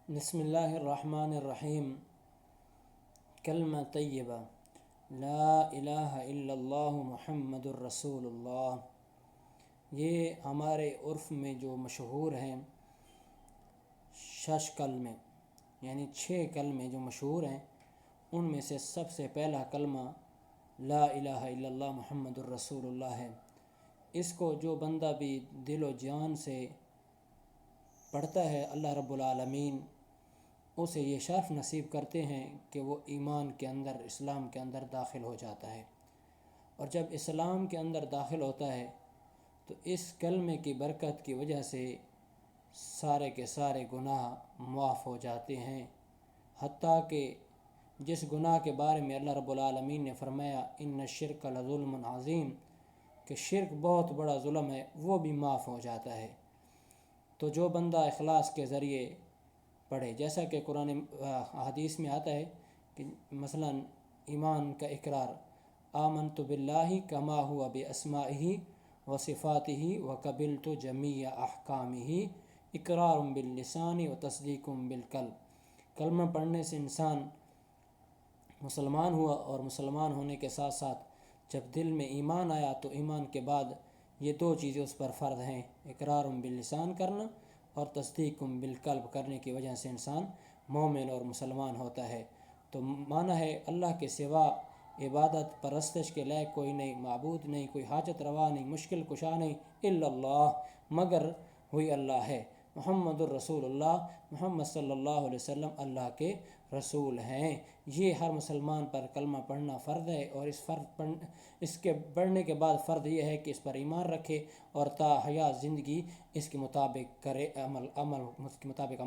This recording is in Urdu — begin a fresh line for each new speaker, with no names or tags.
بسم اللہ الرحمن الرحیم۔ کلمہ طیبہ لا الہ الا اللہ محمد الرسول اللہ، یہ ہمارے عرف میں جو مشہور ہیں 6 کلمے، یعنی 6 کلمے جو مشہور ہیں، ان میں سے سب سے پہلا کلمہ لا الہ الا اللہ محمد الرسول اللہ ہے۔ اس کو جو بندہ بھی دل و جان سے پڑھتا ہے، اللہ رب العالمین اسے یہ شرف نصیب کرتے ہیں کہ وہ ایمان کے اندر، اسلام کے اندر داخل ہو جاتا ہے۔ اور جب اسلام کے اندر داخل ہوتا ہے تو اس کلمے کی برکت کی وجہ سے سارے کے سارے گناہ معاف ہو جاتے ہیں، حتیٰ کہ جس گناہ کے بارے میں اللہ رب العالمین نے فرمایا ان الشرک لظلم عظیم، کہ شرک بہت بڑا ظلم ہے، وہ بھی معاف ہو جاتا ہے۔ تو جو بندہ اخلاص کے ذریعے پڑھے، جیسا کہ قرآن حدیث میں آتا ہے کہ مثلا ایمان کا اقرار آمنت باللہ کما ہوا باسمائہ و صفاتہ و قبلت جمیع احکامہ اقرار باللسان و تصدیق بالقلب۔ کلمہ پڑھنے سے انسان مسلمان ہوا، اور مسلمان ہونے کے ساتھ ساتھ جب دل میں ایمان آیا تو ایمان کے بعد یہ 2 چیزیں اس پر فرض ہیں، اقرار باللسان کرنا اور تصدیق بالقلب کرنے کی وجہ سے انسان مومن اور مسلمان ہوتا ہے۔ تو معنی ہے اللہ کے سوا عبادت پرستش کے لائق کوئی نہیں، معبود نہیں، کوئی حاجت روا نہیں، مشکل کشا نہیں، الا اللہ، مگر وہی اللہ ہے۔ محمد الرسول اللہ، محمد صلی اللہ علیہ وسلم اللہ کے رسول ہیں۔ یہ ہر مسلمان پر کلمہ پڑھنا فرض ہے، اور اس کے پڑھنے کے بعد فرض یہ ہے کہ اس پر ایمان رکھے اور تا حیات زندگی اس کے مطابق کرے، عمل کے مطابق